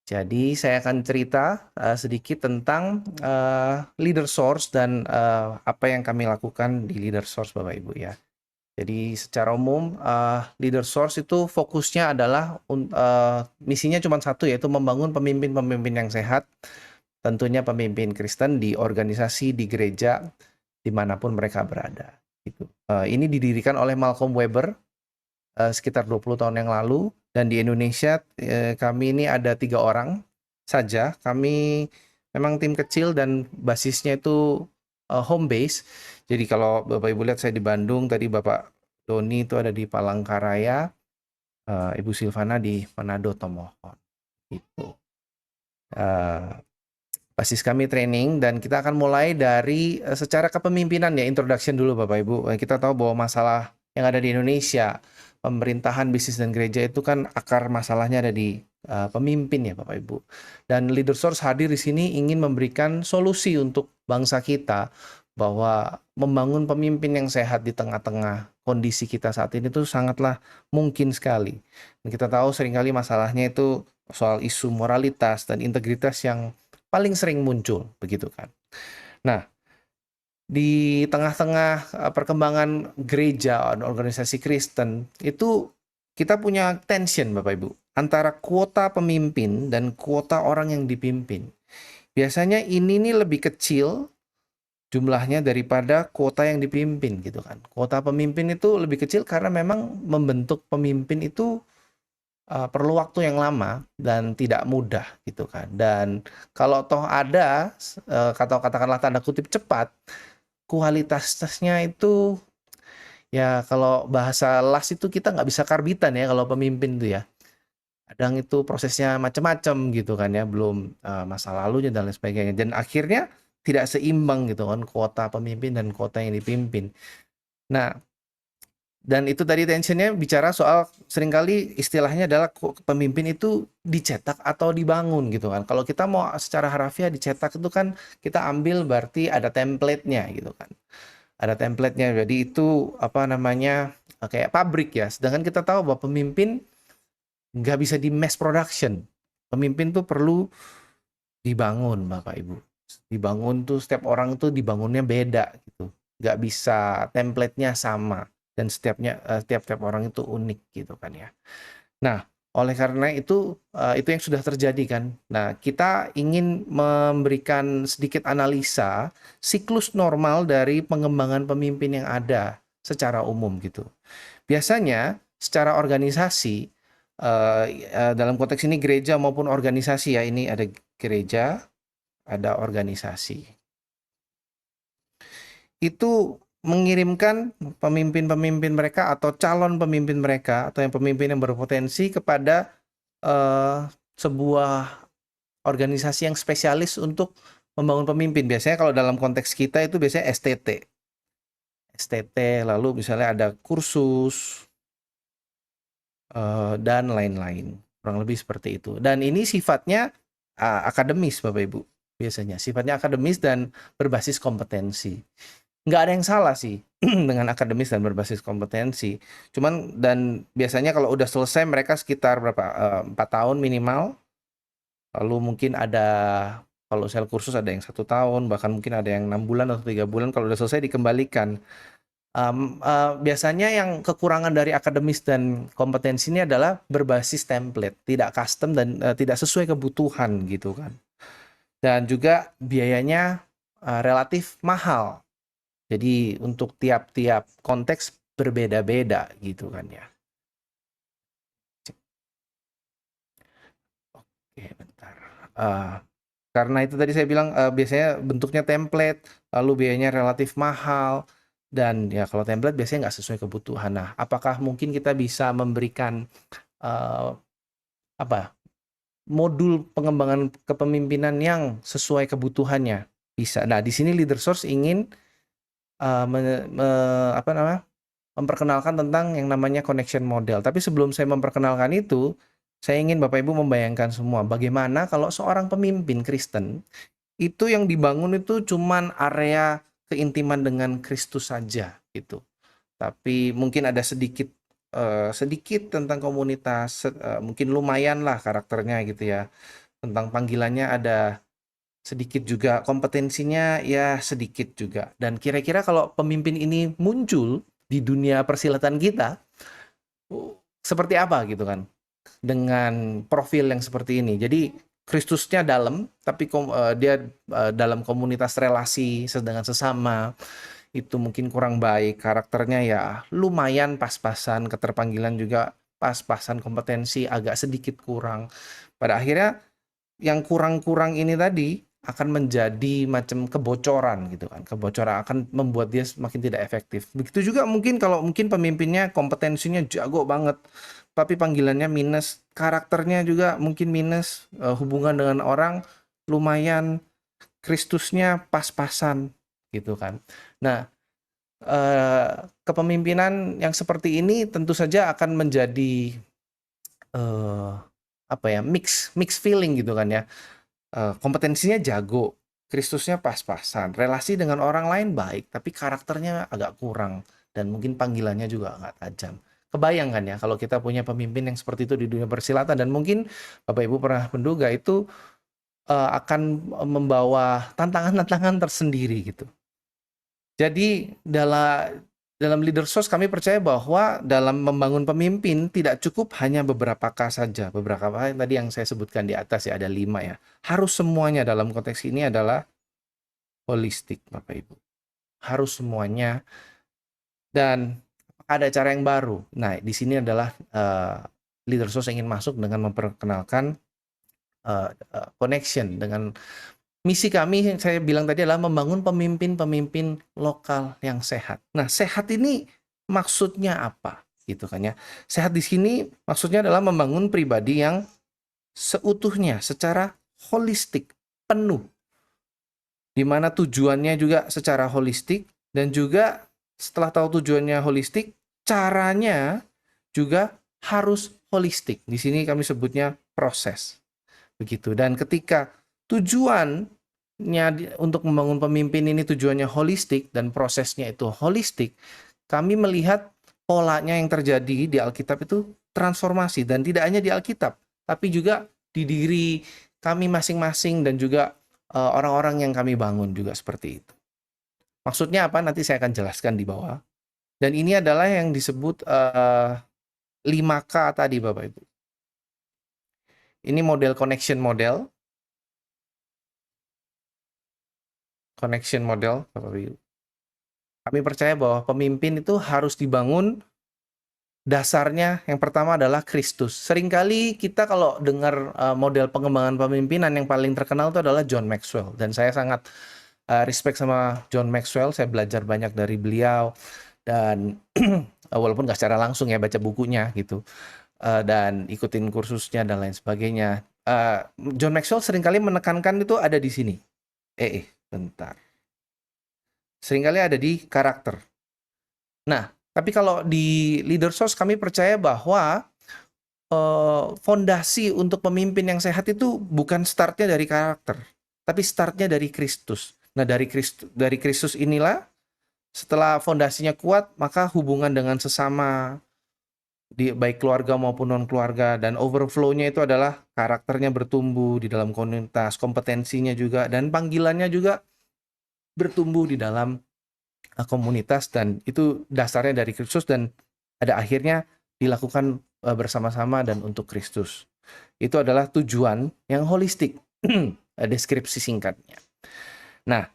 Jadi saya akan cerita sedikit tentang Leader Source dan apa yang kami lakukan di Leader Source, Bapak Ibu ya. Jadi secara umum Leader Source itu fokusnya adalah misinya cuma satu, yaitu membangun pemimpin-pemimpin yang sehat, tentunya pemimpin Kristen di organisasi, di gereja, dimanapun mereka berada. Gitu. Ini didirikan oleh Malcolm Weber sekitar 20 tahun yang lalu, dan di Indonesia kami ini ada 3 orang saja. Kami memang tim kecil dan basisnya itu home base. Jadi kalau Bapak Ibu lihat saya di Bandung, tadi Bapak Doni itu ada di Palangkaraya, Ibu Silvana di Manado Tomohon. Itu basis kami training, dan kita akan mulai dari secara kepemimpinan ya, introduction dulu Bapak Ibu. Kita tahu bahwa masalah yang ada di Indonesia, pemerintahan, bisnis, dan gereja itu kan akar masalahnya ada di pemimpin ya Bapak Ibu. Dan Leader Source hadir di sini ingin memberikan solusi untuk bangsa kita, bahwa membangun pemimpin yang sehat di tengah-tengah kondisi kita saat ini itu sangatlah mungkin sekali. Dan kita tahu seringkali masalahnya itu soal isu moralitas dan integritas yang paling sering muncul, begitu kan. Nah, di tengah-tengah perkembangan gereja dan organisasi Kristen, itu kita punya tension Bapak Ibu, antara kuota pemimpin dan kuota orang yang dipimpin. Biasanya ini nih lebih kecil jumlahnya daripada kuota yang dipimpin gitu kan. Kuota pemimpin itu lebih kecil karena memang membentuk pemimpin itu perlu waktu yang lama dan tidak mudah gitu kan. Dan kalau toh ada katakanlah tanda kutip cepat, kualitasnya itu ya, kalau bahasa las itu kita nggak bisa karbitan ya kalau pemimpin tuh ya. Kadang itu prosesnya macam-macam gitu kan ya, belum masa lalunya dan lain sebagainya. Dan akhirnya tidak seimbang gitu kan, kuota pemimpin dan kuota yang dipimpin. Nah, dan itu tadi tensionnya bicara soal seringkali istilahnya adalah pemimpin itu dicetak atau dibangun gitu kan. Kalau kita mau secara harfiah dicetak itu kan kita ambil berarti ada template-nya gitu kan. Ada template-nya. Jadi itu apa namanya, kayak pabrik ya. Sedangkan kita tahu bahwa pemimpin nggak bisa di mass production. Pemimpin tuh perlu dibangun Bapak Ibu. Dibangun tuh setiap orang tuh dibangunnya beda gitu. Nggak bisa template-nya sama, dan setiap orang itu unik gitu kan ya. Nah, oleh karena itu yang sudah terjadi kan. Nah, kita ingin memberikan sedikit analisa siklus normal dari pengembangan pemimpin yang ada secara umum gitu. Biasanya secara organisasi, dalam konteks ini gereja maupun organisasi ya, ini ada gereja, ada organisasi. Itu mengirimkan pemimpin-pemimpin mereka atau calon pemimpin mereka atau pemimpin yang berpotensi kepada sebuah organisasi yang spesialis untuk membangun pemimpin. Biasanya kalau dalam konteks kita itu biasanya STT. STT, lalu misalnya ada kursus dan lain-lain. Kurang lebih seperti itu. Dan ini sifatnya akademis Bapak Ibu. Biasanya sifatnya akademis dan berbasis kompetensi. Nggak ada yang salah sih dengan akademis dan berbasis kompetensi. Cuman, dan biasanya kalau udah selesai mereka sekitar berapa, 4 tahun minimal. Lalu mungkin ada, kalau sel kursus ada yang 1 tahun, bahkan mungkin ada yang 6 bulan atau 3 bulan. Kalau udah selesai dikembalikan. Biasanya yang kekurangan dari akademis dan kompetensi ini adalah berbasis template, tidak custom dan tidak sesuai kebutuhan gitu kan. Dan juga biayanya relatif mahal. Jadi untuk tiap-tiap konteks berbeda-beda gitu kan ya. Oke, bentar. Karena itu tadi saya bilang biasanya bentuknya template, lalu biayanya relatif mahal, dan ya kalau template biasanya nggak sesuai kebutuhan. Nah, apakah mungkin kita bisa memberikan apa, modul pengembangan kepemimpinan yang sesuai kebutuhannya? Bisa. Nah, di sini Leader Source ingin apa namanya, memperkenalkan tentang yang namanya connection model. Tapi sebelum saya memperkenalkan itu, saya ingin Bapak Ibu membayangkan semua bagaimana kalau seorang pemimpin Kristen itu yang dibangun itu cuman area keintiman dengan Kristus saja gitu. Tapi mungkin ada sedikit tentang komunitas, mungkin lumayan lah karakternya gitu ya. tentang panggilannya ada sedikit juga, kompetensinya ya sedikit juga. Dan kira-kira kalau pemimpin ini muncul di dunia persilatan kita, seperti apa gitu kan? Dengan profil yang seperti ini. Jadi Kristusnya dalam, tapi dia dalam komunitas relasi dengan sesama itu mungkin kurang baik, karakternya ya lumayan pas-pasan, keterpanggilan juga pas-pasan, kompetensi agak sedikit kurang. Pada akhirnya yang kurang-kurang ini tadi akan menjadi macam kebocoran gitu kan. Kebocoran akan membuat dia semakin tidak efektif. Begitu juga mungkin kalau mungkin pemimpinnya kompetensinya jago banget, tapi panggilannya minus, karakternya juga mungkin minus, hubungan dengan orang lumayan, Kristusnya pas-pasan gitu kan. Nah, kepemimpinan yang seperti ini tentu saja akan menjadi apa ya, mix feeling gitu kan ya. Kompetensinya jago, Kristusnya pas-pasan, relasi dengan orang lain baik, tapi karakternya agak kurang dan mungkin panggilannya juga nggak tajam. Kebayang kan ya kalau kita punya pemimpin yang seperti itu di dunia persilatan, dan mungkin Bapak Ibu pernah menduga itu akan membawa tantangan-tantangan tersendiri gitu. Jadi dalam Leader Source kami percaya bahwa dalam membangun pemimpin tidak cukup hanya beberapa K saja. Beberapa K tadi yang saya sebutkan di atas ya, ada 5 ya. Harus semuanya dalam konteks ini adalah holistik Bapak Ibu. Harus semuanya, dan ada cara yang baru. Nah, di sini adalah Leader Source ingin masuk dengan memperkenalkan connection dengan misi kami. Saya bilang tadi adalah membangun pemimpin-pemimpin lokal yang sehat. Nah, sehat ini maksudnya apa? Gitu kan ya. Sehat di sini maksudnya adalah membangun pribadi yang seutuhnya, secara holistik, penuh. Di mana tujuannya juga secara holistik, dan juga setelah tahu tujuannya holistik, caranya juga harus holistik. Di sini kami sebutnya proses. Begitu. Dan ketika tujuannya untuk membangun pemimpin ini tujuannya holistik dan prosesnya itu holistik, kami melihat polanya yang terjadi di Alkitab itu transformasi, dan tidak hanya di Alkitab, tapi juga di diri kami masing-masing dan juga orang-orang yang kami bangun juga seperti itu. Maksudnya apa? Nanti saya akan jelaskan di bawah. Dan ini adalah yang disebut 5K tadi Bapak Ibu. Ini model connection model. Connection model, Bapak Ibu. Kami percaya bahwa pemimpin itu harus dibangun dasarnya yang pertama adalah Kristus. Seringkali kita kalau dengar model pengembangan pemimpinan yang paling terkenal itu adalah John Maxwell. Dan saya sangat respect sama John Maxwell. Saya belajar banyak dari beliau. Dan walaupun nggak secara langsung ya, baca bukunya gitu. Dan ikutin kursusnya dan lain sebagainya. John Maxwell seringkali menekankan itu ada di sini. Bentar. Seringkali ada di karakter. Nah, tapi kalau di Leader Source kami percaya bahwa fondasi untuk pemimpin yang sehat itu bukan startnya dari karakter, tapi startnya dari Kristus. Nah, dari Kristus inilah, setelah fondasinya kuat, maka hubungan dengan sesama, baik keluarga maupun non-keluarga, dan overflow-nya itu adalah karakternya bertumbuh di dalam komunitas, kompetensinya juga, dan panggilannya juga bertumbuh di dalam komunitas, dan itu dasarnya dari Kristus, dan ada akhirnya dilakukan bersama-sama dan untuk Kristus. Itu adalah tujuan yang holistik, deskripsi singkatnya. Nah,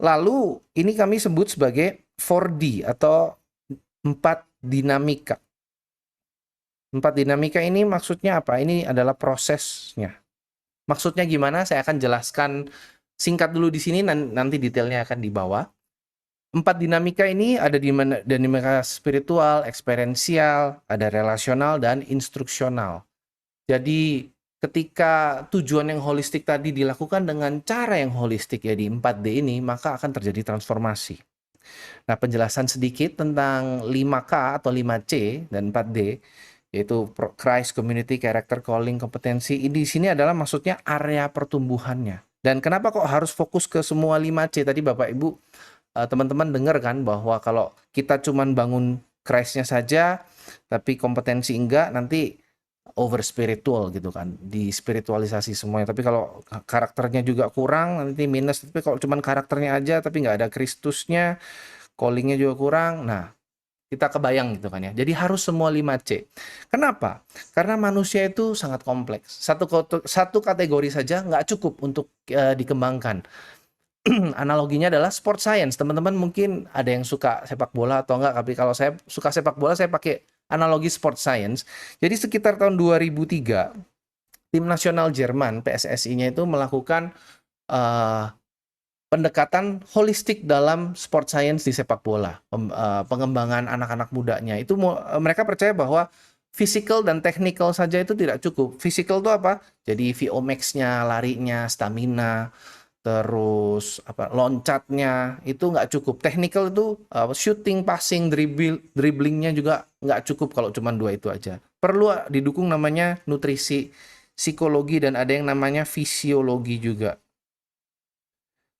lalu ini kami sebut sebagai 4D atau 4 dinamika. 4 dinamika ini maksudnya apa? Ini adalah prosesnya. Maksudnya gimana? Saya akan jelaskan singkat dulu di sini, nanti detailnya akan di bawah. 4 dinamika ini ada di dinamika spiritual, eksperiensial, ada relasional, dan instruksional. Jadi ketika tujuan yang holistik tadi dilakukan dengan cara yang holistik ya di 4D ini, maka akan terjadi transformasi. Nah, penjelasan sedikit tentang 5K atau 5C dan 4D, yaitu Christ, Community, Character, Calling, Kompetensi. Di sini adalah maksudnya area pertumbuhannya. Dan kenapa kok harus fokus ke semua 5C? Tadi Bapak Ibu, teman-teman dengar kan bahwa kalau kita cuman bangun Christ-nya saja, tapi kompetensi enggak, nanti over spiritual gitu kan, di spiritualisasi semuanya. Tapi kalau karakternya juga kurang, nanti minus. Tapi kalau cuman karakternya aja, tapi nggak ada Kristusnya, callingnya juga kurang. Nah, kita kebayang gitu kan ya. Jadi harus semua 5C. Kenapa? Karena manusia itu sangat kompleks. Satu kategori saja nggak cukup untuk dikembangkan. Analoginya adalah sport science. Teman-teman mungkin ada yang suka sepak bola atau enggak, tapi kalau saya suka sepak bola, saya pakai analogi sport science. Jadi sekitar tahun 2003, tim nasional Jerman, PSSI-nya itu melakukan uh, pendekatan holistik dalam sport science di sepak bola. Pengembangan anak-anak mudanya. Itu mereka percaya bahwa physical dan technical saja itu tidak cukup. Physical itu apa? Jadi VO max-nya, larinya, stamina, terus loncatnya itu nggak cukup. Technical itu shooting, passing, dribblingnya juga nggak cukup kalau cuma dua itu aja. Perlu didukung namanya nutrisi, psikologi, dan ada yang namanya fisiologi juga.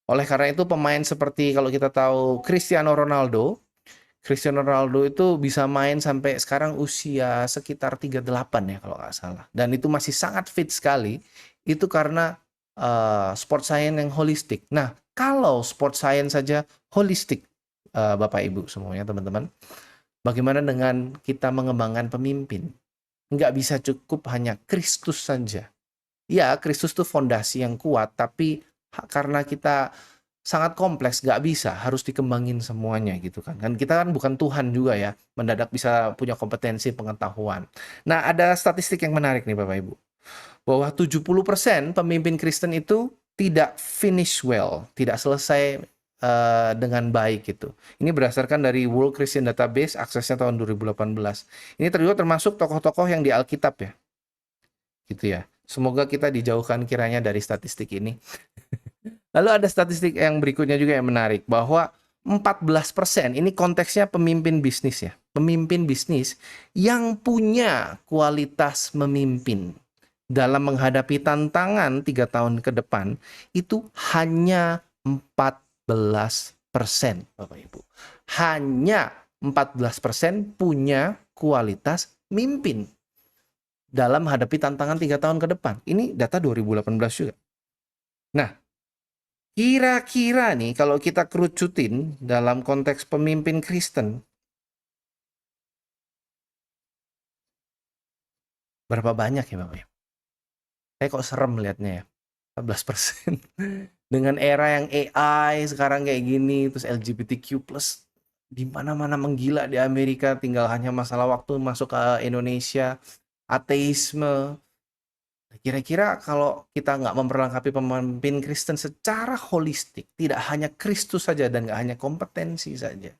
Oleh karena itu pemain seperti kalau kita tahu Cristiano Ronaldo itu bisa main sampai sekarang usia sekitar 38 ya kalau nggak salah. Dan itu masih sangat fit sekali. Itu karena sport science yang holistik. Nah, kalau sport science saja holistik, Bapak Ibu semuanya teman-teman, bagaimana dengan kita mengembangkan pemimpin? Nggak bisa cukup hanya Kristus saja. Ya, Kristus itu fondasi yang kuat, tapi karena kita sangat kompleks, nggak bisa, harus dikembangin semuanya gitu kan. Kan kita kan bukan Tuhan juga ya, mendadak bisa punya kompetensi pengetahuan. Nah, ada statistik yang menarik nih Bapak Ibu, bahwa 70% pemimpin Kristen itu tidak finish well, tidak selesai dengan baik gitu. Ini berdasarkan dari World Christian Database, aksesnya tahun 2018. Ini termasuk tokoh-tokoh yang di Alkitab ya, gitu ya. Semoga kita dijauhkan kiranya dari statistik ini. Lalu ada statistik yang berikutnya juga yang menarik, bahwa 14%, ini konteksnya pemimpin bisnis ya. Pemimpin bisnis yang punya kualitas memimpin dalam menghadapi tantangan 3 tahun ke depan, itu hanya 14%, Bapak Ibu. Hanya 14% punya kualitas mimpin dalam menghadapi tantangan 3 tahun ke depan. Ini data 2018 juga. Nah, kira-kira nih kalau kita kerucutin dalam konteks pemimpin Kristen, berapa banyak ya Bapak? Saya kok serem lihatnya ya, 14%. Dengan era yang AI sekarang kayak gini, terus LGBTQ+, di mana-mana menggila di Amerika, tinggal hanya masalah waktu masuk ke Indonesia, ateisme. Kira-kira kalau kita nggak memperlengkapi pemimpin Kristen secara holistik, tidak hanya Kristus saja dan nggak hanya kompetensi saja,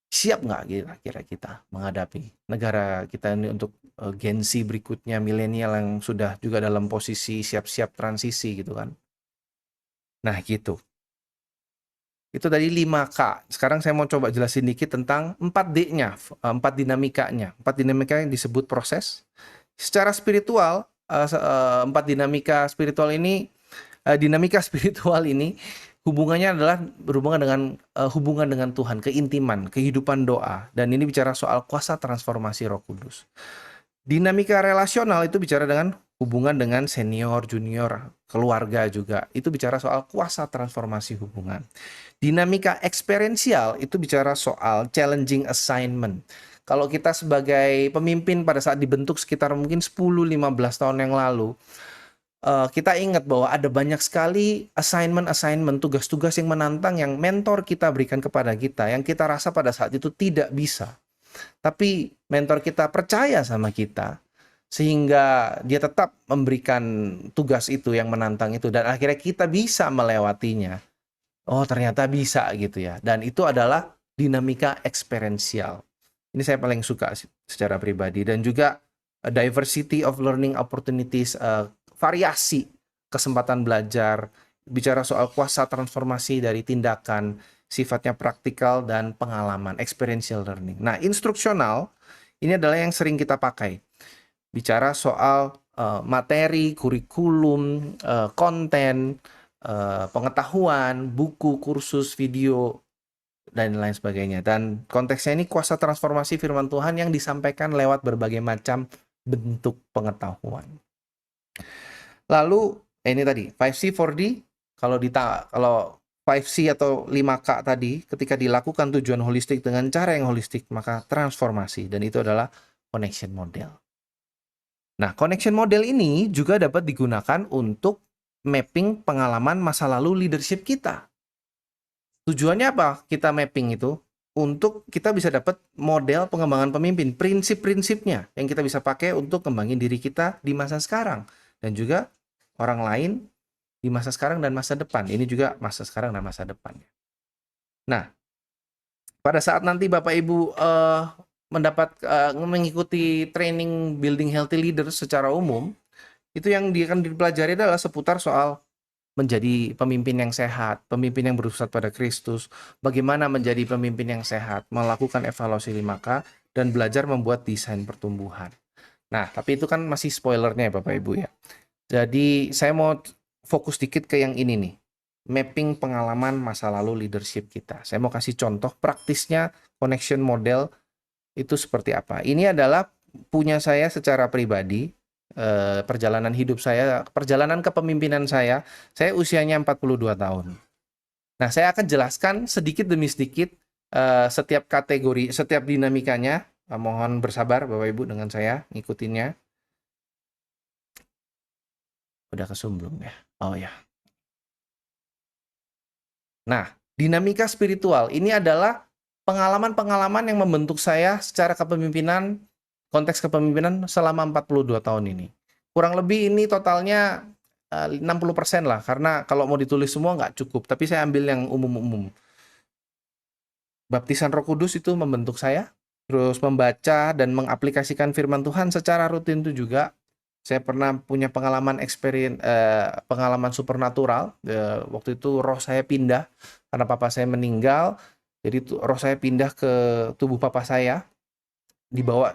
siap nggak kira-kira kita menghadapi negara kita ini untuk Gen Z berikutnya, milenial yang sudah juga dalam posisi siap-siap transisi gitu kan. Nah gitu. Itu tadi 5K. Sekarang saya mau coba jelasin dikit tentang 4D-nya, 4 dinamikanya. 4 dinamika yang disebut proses. Secara spiritual, 4 dinamika spiritual ini, dinamika spiritual ini hubungannya adalah berhubungan dengan hubungan dengan Tuhan, keintiman, kehidupan doa. Dan ini bicara soal kuasa transformasi Roh Kudus. Dinamika relasional itu bicara dengan hubungan dengan senior, junior, keluarga juga. Itu bicara soal kuasa transformasi hubungan. Dinamika eksperiensial itu bicara soal challenging assignment. Kalau kita sebagai pemimpin pada saat dibentuk sekitar mungkin 10-15 tahun yang lalu, kita ingat bahwa ada banyak sekali assignment, tugas-tugas yang menantang yang mentor kita berikan kepada kita, yang kita rasa pada saat itu tidak bisa. Tapi mentor kita percaya sama kita, sehingga dia tetap memberikan tugas itu yang menantang itu, dan akhirnya kita bisa melewatinya. Oh, ternyata bisa gitu ya. Dan itu adalah dinamika eksperiensial. Ini saya paling suka secara pribadi. Dan juga diversity of learning opportunities, variasi kesempatan belajar, bicara soal kuasa transformasi dari tindakan, sifatnya praktikal dan pengalaman, experiential learning. Nah, instruksional ini adalah yang sering kita pakai. Bicara soal materi, kurikulum, konten, pengetahuan, buku, kursus, video, dan lain sebagainya. Dan konteksnya ini kuasa transformasi firman Tuhan yang disampaikan lewat berbagai macam bentuk pengetahuan. Lalu ini tadi 5C 4D, kalau 5C atau 5K tadi ketika dilakukan tujuan holistik dengan cara yang holistik, maka transformasi, dan itu adalah connection model. Nah, connection model ini juga dapat digunakan untuk mapping pengalaman masa lalu leadership kita. Tujuannya apa kita mapping itu? Untuk kita bisa dapat model pengembangan pemimpin, prinsip-prinsipnya yang kita bisa pakai untuk kembangin diri kita di masa sekarang. Dan juga orang lain di masa sekarang dan masa depan. Ini juga masa sekarang dan masa depan. Nah, pada saat nanti Bapak Ibu mengikuti training Building Healthy Leaders secara umum, itu yang akan dipelajari adalah seputar soal menjadi pemimpin yang sehat, pemimpin yang berpusat pada Kristus, bagaimana menjadi pemimpin yang sehat, melakukan evaluasi 5K, dan belajar membuat desain pertumbuhan. Nah, tapi itu kan masih spoilernya Bapak Ibu ya. Jadi saya mau fokus dikit ke yang ini nih, mapping pengalaman masa lalu leadership kita. Saya mau kasih contoh praktisnya connection model itu seperti apa. Ini adalah punya saya secara pribadi, perjalanan hidup saya, perjalanan kepemimpinan saya usianya 42 tahun. Nah, saya akan jelaskan sedikit demi sedikit setiap kategori, setiap dinamikanya. Mohon bersabar Bapak Ibu dengan saya, ngikutinnya. Udah ke-zoom belum ya? Oh ya. Nah, dinamika spiritual ini adalah pengalaman-pengalaman yang membentuk saya secara kepemimpinan, konteks kepemimpinan selama 42 tahun ini. Kurang lebih ini totalnya 60% lah, karena kalau mau ditulis semua nggak cukup, tapi saya ambil yang umum-umum. Baptisan Roh Kudus itu membentuk saya, terus membaca dan mengaplikasikan firman Tuhan secara rutin itu juga. Saya pernah punya pengalaman pengalaman supernatural. Waktu itu roh saya pindah karena papa saya meninggal. Jadi roh saya pindah ke tubuh papa saya, dibawa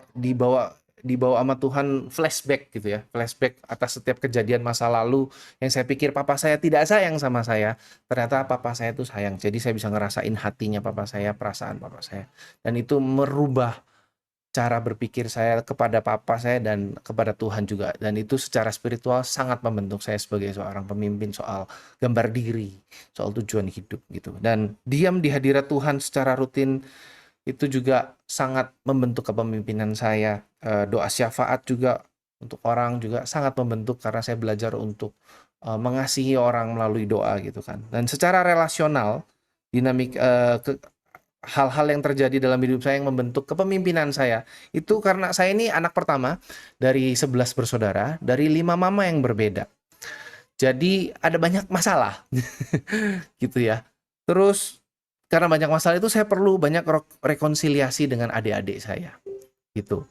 sama Tuhan, flashback gitu ya, flashback atas setiap kejadian masa lalu yang saya pikir papa saya tidak sayang sama saya. Ternyata papa saya itu sayang. Jadi saya bisa ngerasain hatinya papa saya, perasaan papa saya, dan itu merubah cara berpikir saya kepada papa saya dan kepada Tuhan juga. Dan itu secara spiritual sangat membentuk saya sebagai seorang pemimpin, soal gambar diri, soal tujuan hidup gitu. Dan diam di hadirat Tuhan secara rutin itu juga sangat membentuk kepemimpinan saya. Doa syafaat juga untuk orang juga sangat membentuk, karena saya belajar untuk mengasihi orang melalui doa gitu kan. Dan secara relasional, dinamik hal-hal yang terjadi dalam hidup saya yang membentuk kepemimpinan saya itu karena saya ini anak pertama dari 11 bersaudara dari 5 mama yang berbeda. Jadi ada banyak masalah gitu ya. Terus karena banyak masalah itu saya perlu banyak rekonsiliasi dengan adik-adik saya gitu.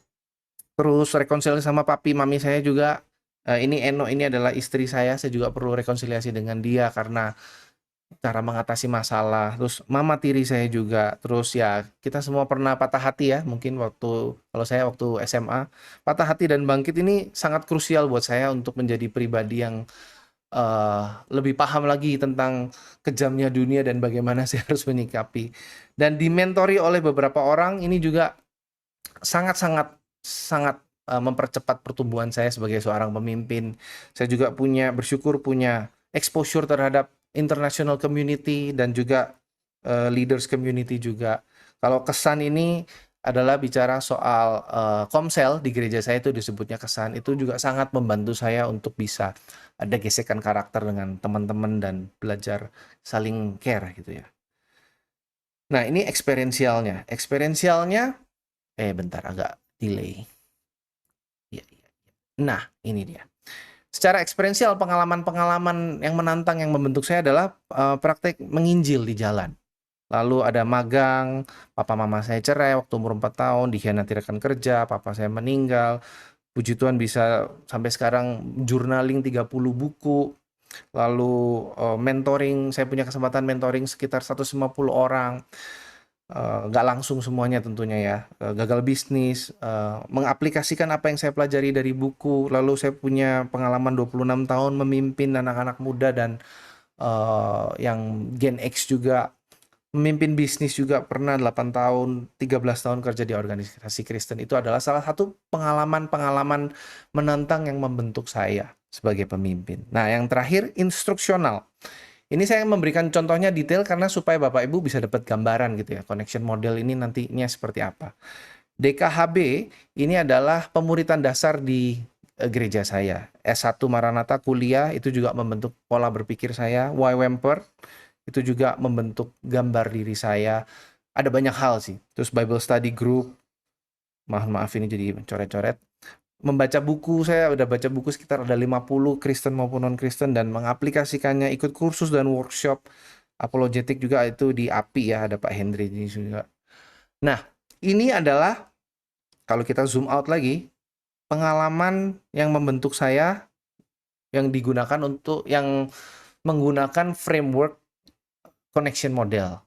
Terus rekonsiliasi sama papi mami saya juga. Ini Eno, ini adalah istri saya juga perlu rekonsiliasi dengan dia karena cara mengatasi masalah. Terus mama tiri saya juga. Terus ya kita semua pernah patah hati ya. Mungkin kalau saya waktu SMA, patah hati dan bangkit ini sangat krusial buat saya untuk menjadi pribadi yang lebih paham lagi tentang kejamnya dunia dan bagaimana saya harus menyikapi. Dan dimentori oleh beberapa orang ini juga sangat mempercepat pertumbuhan saya sebagai seorang pemimpin. Saya juga bersyukur punya exposure terhadap international community dan juga leaders community juga. Kalau kesan ini adalah bicara soal komsel di gereja saya, itu disebutnya kesan. Itu juga sangat membantu saya untuk bisa ada gesekan karakter dengan teman-teman dan belajar saling care gitu ya. Nah, ini eksperiensialnya. Bentar, agak delay. Nah, ini dia. Secara eksperiensial, pengalaman-pengalaman yang menantang yang membentuk saya adalah praktek menginjil di jalan. Lalu ada magang, papa mama saya cerai waktu umur 4 tahun, dikhianati rekan kerja, papa saya meninggal. Puji Tuhan bisa sampai sekarang journaling 30 buku. Lalu mentoring, saya punya kesempatan mentoring sekitar 150 orang. Nggak langsung semuanya tentunya ya, gagal bisnis, mengaplikasikan apa yang saya pelajari dari buku. Lalu saya punya pengalaman 26 tahun memimpin anak-anak muda dan yang Gen X juga. Memimpin bisnis juga pernah 8 tahun, 13 tahun kerja di organisasi Kristen. Itu adalah salah satu pengalaman-pengalaman menantang yang membentuk saya sebagai pemimpin. Nah, yang terakhir, instruksional. Ini saya memberikan contohnya detail karena supaya Bapak Ibu bisa dapat gambaran gitu ya, connection model ini nantinya seperti apa. DKHB ini adalah pemuritan dasar di gereja saya. S1 Maranatha kuliah itu juga membentuk pola berpikir saya. YWAMPER itu juga membentuk gambar diri saya. Ada banyak hal sih. Terus Bible Study Group, maaf ini jadi coret-coret. Membaca buku, saya udah baca buku sekitar ada 50 Kristen maupun non-Kristen dan mengaplikasikannya, ikut kursus dan workshop. Apologetik juga itu di API ya, ada Pak Hendri ini juga. Nah, ini adalah kalau kita zoom out lagi, pengalaman yang membentuk saya yang digunakan untuk yang menggunakan framework connection model.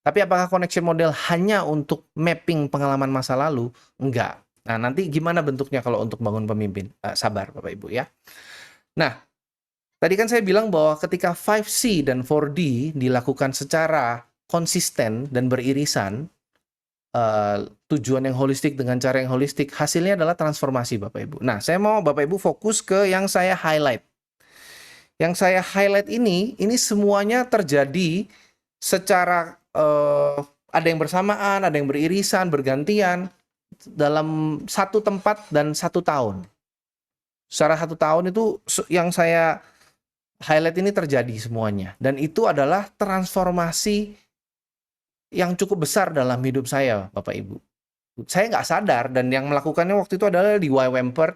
Tapi apakah connection model hanya untuk mapping pengalaman masa lalu? Enggak. Nah, nanti gimana bentuknya kalau untuk bangun pemimpin? Sabar Bapak Ibu ya. Nah, tadi kan saya bilang bahwa ketika 5C dan 4D dilakukan secara konsisten dan beririsan, tujuan yang holistik dengan cara yang holistik, hasilnya adalah transformasi Bapak Ibu. Nah, saya mau Bapak Ibu fokus ke yang saya highlight. Yang saya highlight ini semuanya terjadi secara ada yang bersamaan, ada yang beririsan, bergantian dalam satu tempat dan 1 tahun. Secara 1 tahun itu yang saya highlight ini terjadi semuanya. Dan itu adalah transformasi yang cukup besar dalam hidup saya, Bapak Ibu. Saya nggak sadar, dan yang melakukannya waktu itu adalah di YWAMPER.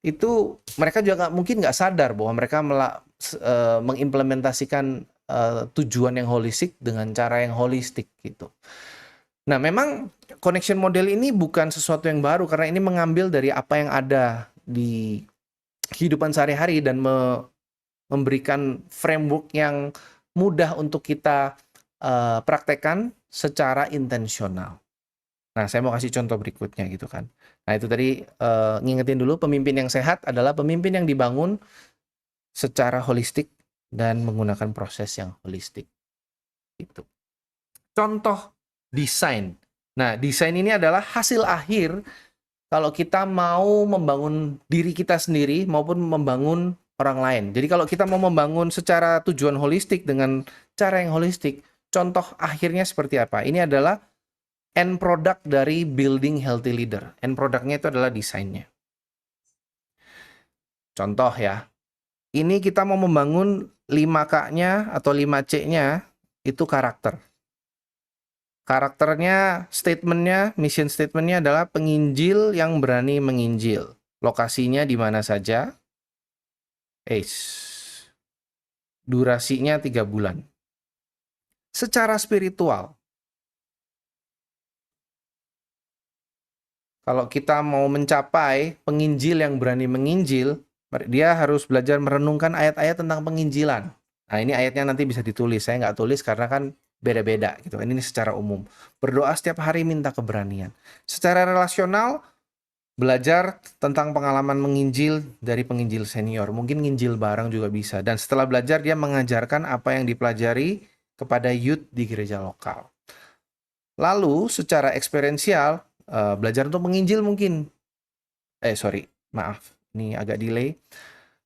Itu mereka juga mungkin nggak sadar bahwa mereka mengimplementasikan tujuan yang holistik dengan cara yang holistik gitu. Nah, memang connection model ini bukan sesuatu yang baru karena ini mengambil dari apa yang ada di kehidupan sehari-hari dan memberikan framework yang mudah untuk kita praktekkan secara intensional. Nah, saya mau kasih contoh berikutnya gitu kan. Nah, itu tadi ngingetin dulu, pemimpin yang sehat adalah pemimpin yang dibangun secara holistik dan menggunakan proses yang holistik. Itu. Contoh desain. Nah, desain ini adalah hasil akhir kalau kita mau membangun diri kita sendiri maupun membangun orang lain. Jadi kalau kita mau membangun secara tujuan holistik dengan cara yang holistik, contoh akhirnya seperti apa? Ini adalah end product dari building healthy leader. End product-nya itu adalah desainnya. Contoh ya, ini kita mau membangun 5K-nya atau 5C-nya itu karakter. Karakternya, statement-nya, mission statement-nya adalah penginjil yang berani menginjil. Lokasinya di mana saja? Durasinya 3 bulan. Secara spiritual, kalau kita mau mencapai penginjil yang berani menginjil, dia harus belajar merenungkan ayat-ayat tentang penginjilan. Nah, ini ayatnya nanti bisa ditulis. Saya nggak tulis karena kan beda-beda gitu. Ini secara umum. Berdoa setiap hari minta keberanian. Secara relasional, belajar tentang pengalaman menginjil dari penginjil senior. Mungkin nginjil bareng juga bisa. Dan setelah belajar, dia mengajarkan apa yang dipelajari kepada youth di gereja lokal. Lalu, secara eksperiensial, belajar untuk menginjil mungkin. Ini agak delay.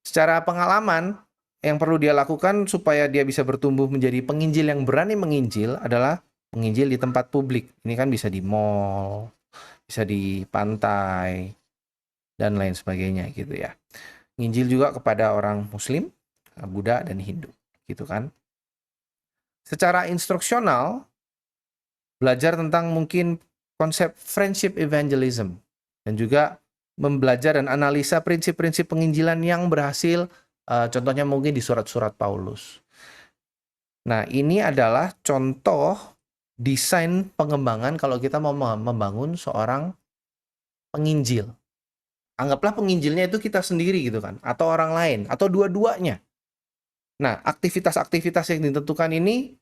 Secara pengalaman, yang perlu dia lakukan supaya dia bisa bertumbuh menjadi penginjil yang berani menginjil adalah menginjil di tempat publik. Ini kan bisa di mall, bisa di pantai, dan lain sebagainya gitu ya. Nginjil juga kepada orang Muslim, Buddha, dan Hindu, gitu kan. Secara instruksional, belajar tentang mungkin konsep friendship evangelism, dan juga membelajar dan analisa prinsip-prinsip penginjilan yang berhasil, contohnya mungkin di surat-surat Paulus. Nah, ini adalah contoh desain pengembangan kalau kita mau membangun seorang penginjil. Anggaplah penginjilnya itu kita sendiri gitu kan, atau orang lain, atau dua-duanya. Nah, aktivitas-aktivitas yang ditentukan ini,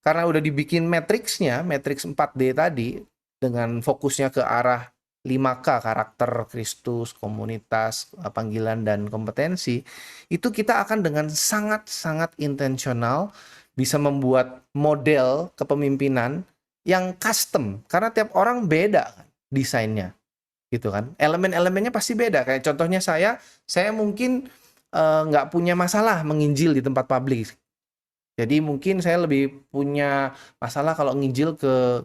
karena udah dibikin matriksnya, matriks 4D tadi, dengan fokusnya ke arah 5K, karakter, Kristus, komunitas, panggilan, dan kompetensi, itu kita akan dengan sangat-sangat intensional bisa membuat model kepemimpinan yang custom karena tiap orang beda kan desainnya gitu kan. Elemen-elemennya pasti beda. Kayak contohnya saya mungkin nggak punya masalah menginjil di tempat publik. Jadi mungkin saya lebih punya masalah kalau nginjil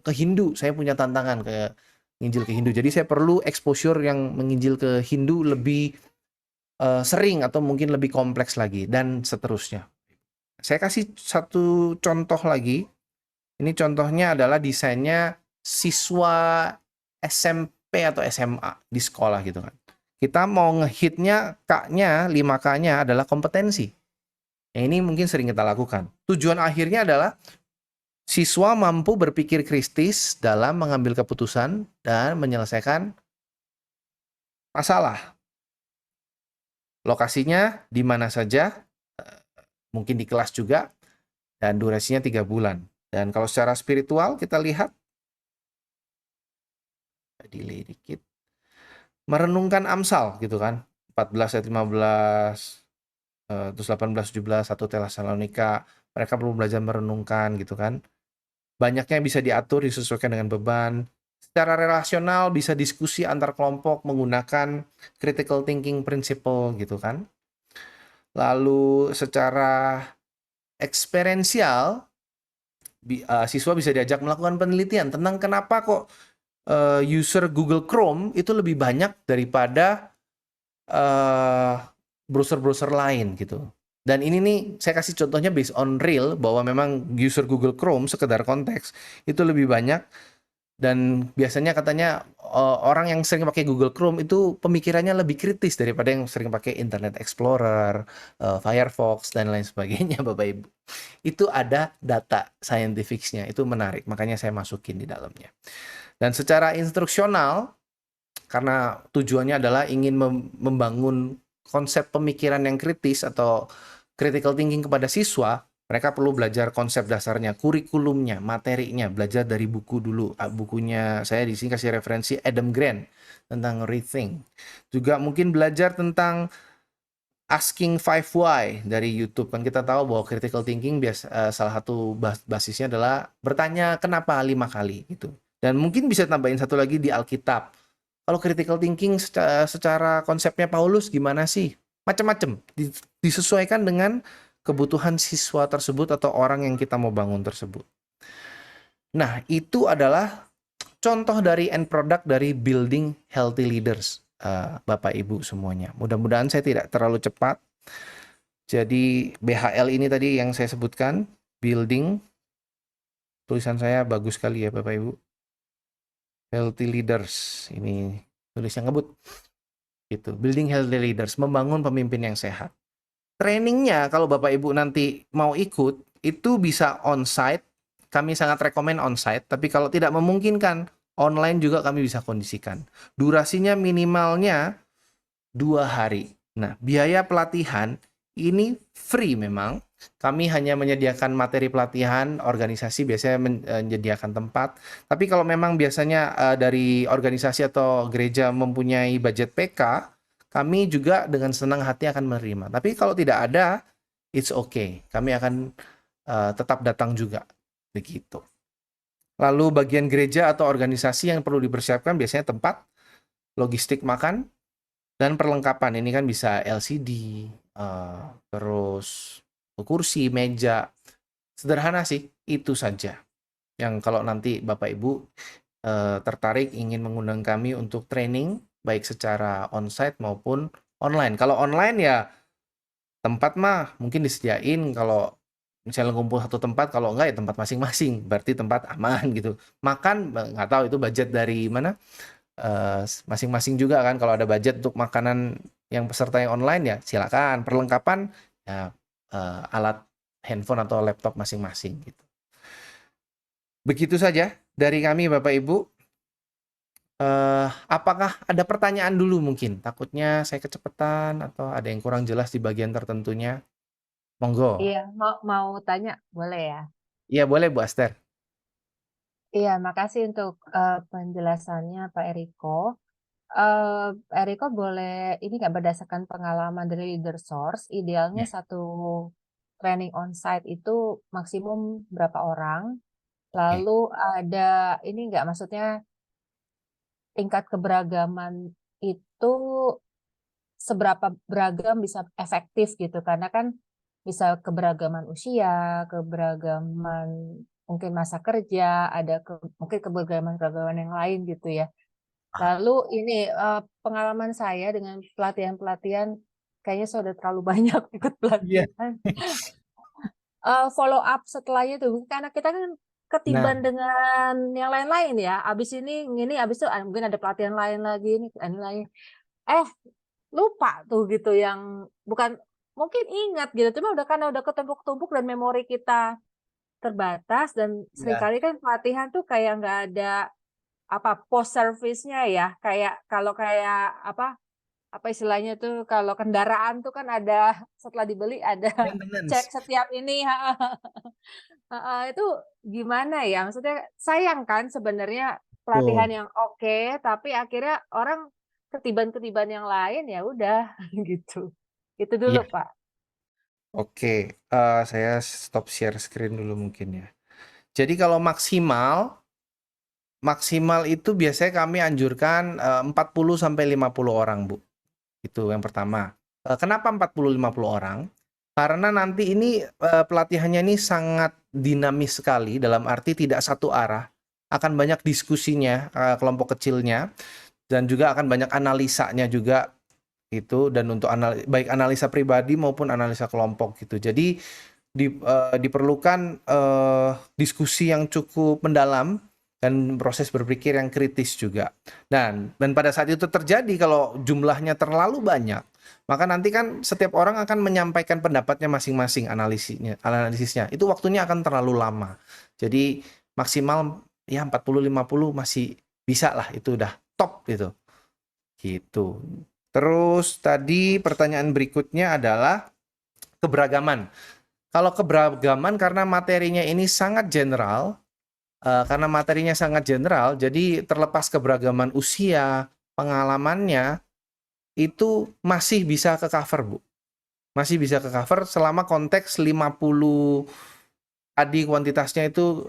ke Hindu. Saya punya tantangan ke nginjil ke Hindu. Jadi saya perlu exposure yang menginjil ke Hindu lebih sering atau mungkin lebih kompleks lagi dan seterusnya. Saya kasih satu contoh lagi. Ini contohnya adalah desainnya siswa SMP atau SMA di sekolah gitu kan. Kita mau ngehitnya K-nya, 5K-nya adalah kompetensi. Ini mungkin sering kita lakukan. Tujuan akhirnya adalah siswa mampu berpikir kritis dalam mengambil keputusan dan menyelesaikan masalah. Lokasinya di mana saja, mungkin di kelas juga, dan durasinya 3 bulan. Dan kalau secara spiritual kita lihat, delay dikit, merenungkan Amsal gitu kan, 14 ayat 15, terus 18, 17, 1 Tesalonika, mereka perlu belajar merenungkan gitu kan. Banyaknya bisa diatur, disesuaikan dengan beban. Secara relasional bisa diskusi antar kelompok menggunakan critical thinking principle gitu kan. Lalu secara eksperiensial, siswa bisa diajak melakukan penelitian tentang kenapa kok user Google Chrome itu lebih banyak daripada uh, browser-browser lain gitu. Dan ini nih saya kasih contohnya based on real bahwa memang user Google Chrome sekedar konteks itu lebih banyak dan biasanya katanya orang yang sering pakai Google Chrome itu pemikirannya lebih kritis daripada yang sering pakai Internet Explorer, Firefox dan lain sebagainya Bapak Ibu. Itu ada data scientific-nya, itu menarik, makanya saya masukin di dalamnya. Dan secara instruksional karena tujuannya adalah ingin membangun konsep pemikiran yang kritis atau critical thinking kepada siswa, mereka perlu belajar konsep dasarnya, kurikulumnya, materinya, belajar dari buku dulu. Bukunya saya di sini kasih referensi Adam Grant tentang rethink. Juga mungkin belajar tentang Asking 5 Why dari YouTube. Kan kita tahu bahwa critical thinking salah satu basisnya adalah bertanya kenapa 5 kali gitu. Dan mungkin bisa tambahin satu lagi di Alkitab. Kalau critical thinking secara konsepnya Paulus gimana sih? Macam-macam. Disesuaikan dengan kebutuhan siswa tersebut atau orang yang kita mau bangun tersebut. Nah, itu adalah contoh dari end product dari building healthy leaders, Bapak Ibu semuanya. Mudah-mudahan saya tidak terlalu cepat. Jadi BHL ini tadi yang saya sebutkan, building, tulisan saya bagus sekali ya Bapak Ibu. Healthy leaders, ini tulisnya ngebut. Gitu. Building healthy leaders, membangun pemimpin yang sehat. Trainingnya kalau Bapak Ibu nanti mau ikut, itu bisa on-site. Kami sangat rekomen on-site, tapi kalau tidak memungkinkan, online juga kami bisa kondisikan. Durasinya minimalnya 2 hari. Nah, biaya pelatihan ini free memang. Kami hanya menyediakan materi pelatihan, organisasi biasanya menyediakan tempat. Tapi kalau memang biasanya dari organisasi atau gereja mempunyai budget PK, kami juga dengan senang hati akan menerima. Tapi kalau tidak ada, it's okay. Kami akan tetap datang juga. Begitu. Lalu bagian gereja atau organisasi yang perlu dipersiapkan biasanya tempat, logistik makan, dan perlengkapan. Ini kan bisa LCD, terus kursi, meja. Sederhana sih, itu saja. Yang kalau nanti Bapak Ibu tertarik ingin mengundang kami untuk training, baik secara onsite maupun online. Kalau online ya tempat mah mungkin disediain kalau misalnya ngumpul satu tempat, kalau enggak ya tempat masing-masing. Berarti tempat aman gitu. Makan nggak tahu itu budget dari mana, masing-masing juga kan. Kalau ada budget untuk makanan yang peserta yang online ya silakan. Perlengkapan ya alat handphone atau laptop masing-masing gitu. Begitu saja dari kami Bapak Ibu. Apakah ada pertanyaan dulu mungkin? Takutnya saya kecepatan atau ada yang kurang jelas di bagian tertentunya. Monggo. Iya, mau mau tanya boleh ya? Iya boleh Bu Aster. Iya, makasih untuk, penjelasannya Pak Eriko. Pak Eriko boleh ini nggak berdasarkan pengalaman dari Leader Source, idealnya Ya. satu training onsite itu maksimum berapa orang? Oke. Lalu ada ini nggak, maksudnya tingkat keberagaman itu seberapa beragam bisa efektif gitu, karena kan bisa keberagaman usia, keberagaman mungkin masa kerja, ada mungkin keberagaman-keberagaman yang lain gitu ya. Ah, Lalu ini, pengalaman saya dengan pelatihan-pelatihan, kayaknya saya udah terlalu banyak ikut iya. pelatihan, follow up setelahnya tuh, karena kita kan Nah, ketiban dengan yang lain-lain ya, abis ini, abis itu mungkin ada pelatihan lain lagi, ini lain. Eh, lupa tuh gitu yang bukan mungkin ingat gitu, cuma karena udah ketumpuk-tumpuk dan memori kita terbatas dan iya. seringkali kan pelatihan tuh kayak nggak ada, post service-nya ya, kayak kalau kayak apa istilahnya tuh, kalau kendaraan tuh kan ada setelah dibeli ada cek Maintenance. setiap ini heeh, heeh, itu gimana ya? Maksudnya sayang kan sebenarnya pelatihan Betul. yang oke, tapi akhirnya orang ketiban-ketiban yang lain, ya udah gitu. Itu dulu, Iya. Pak. Oke, saya stop share screen dulu mungkin ya. Jadi kalau maksimal, maksimal itu biasanya kami anjurkan 40 sampai 50 orang, Bu. Itu yang pertama. Kenapa 40-50 orang? Karena nanti ini pelatihannya ini sangat dinamis sekali dalam arti tidak satu arah. Akan banyak diskusinya, kelompok kecilnya dan juga akan banyak analisanya juga itu dan untuk baik analisa pribadi maupun analisa kelompok gitu. Jadi diperlukan diskusi yang cukup mendalam dan proses berpikir yang kritis juga. Dan pada saat itu terjadi kalau jumlahnya terlalu banyak, maka nanti kan setiap orang akan menyampaikan pendapatnya masing-masing analisisnya. Itu waktunya akan terlalu lama. Jadi maksimal ya 40-50 masih bisa lah, itu udah top gitu. Gitu. Terus tadi pertanyaan berikutnya adalah keberagaman. Kalau keberagaman karena materinya ini sangat general, jadi terlepas keberagaman usia, pengalamannya, itu masih bisa ke-cover, Bu. Masih bisa ke-cover selama konteks 50 tadi kuantitasnya itu,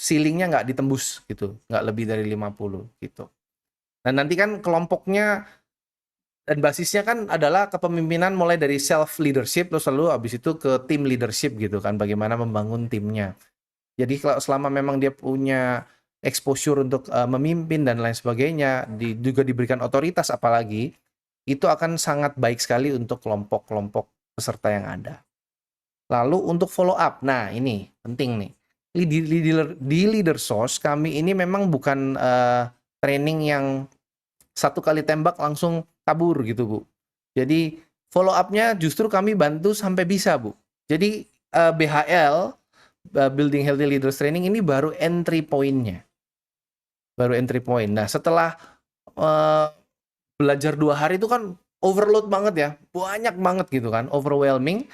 ceiling-nya nggak ditembus gitu, nggak lebih dari 50 gitu. Dan nanti kan kelompoknya dan basisnya kan adalah kepemimpinan mulai dari self leadership terus lalu habis itu ke team leadership gitu kan, bagaimana membangun timnya. Jadi kalau selama memang dia punya exposure untuk memimpin dan lain sebagainya, juga diberikan otoritas apalagi, itu akan sangat baik sekali untuk kelompok-kelompok peserta yang ada. Lalu untuk follow up, nah ini penting nih. Di Leader Source kami ini memang bukan training yang satu kali tembak langsung kabur gitu, Bu. Jadi follow up-nya justru kami bantu sampai bisa, Bu. Jadi BHL, Building Healthy Leaders Training ini baru entry point-nya. Baru entry point. Nah, setelah uh, belajar 2 hari itu kan overload banget ya. Banyak banget gitu kan, overwhelming.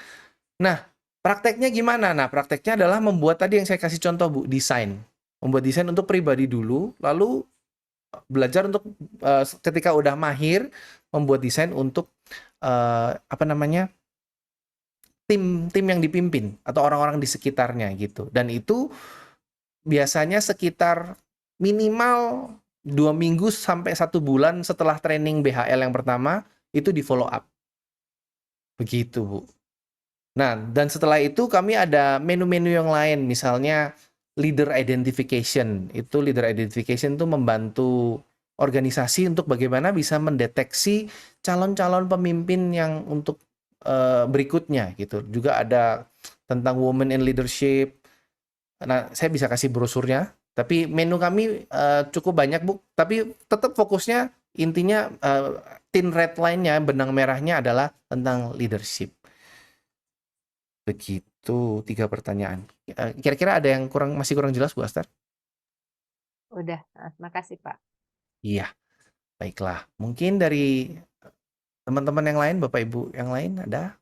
Nah, prakteknya gimana? Nah, prakteknya adalah membuat tadi yang saya kasih contoh, Bu, desain. Membuat desain untuk pribadi dulu, lalu belajar untuk ketika udah mahir membuat desain untuk apa namanya tim yang dipimpin atau orang-orang di sekitarnya gitu. Dan itu biasanya sekitar minimal 2 minggu sampai 1 bulan setelah training BHL yang pertama itu di follow up begitu, Bu. Nah, dan setelah itu kami ada menu-menu yang lain, misalnya leader identification. Itu leader identification itu membantu organisasi untuk bagaimana bisa mendeteksi calon-calon pemimpin yang untuk berikutnya gitu. Juga ada tentang women in leadership. Nah, saya bisa kasih brosurnya, tapi menu kami cukup banyak, Bu. Tapi tetap fokusnya intinya thin red line-nya, benang merahnya adalah tentang leadership. Begitu, 3 pertanyaan. Kira-kira ada yang masih kurang jelas, Bu Astar? Udah, makasih, Pak. Iya, baiklah. Mungkin dari teman-teman yang lain, Bapak Ibu yang lain ada?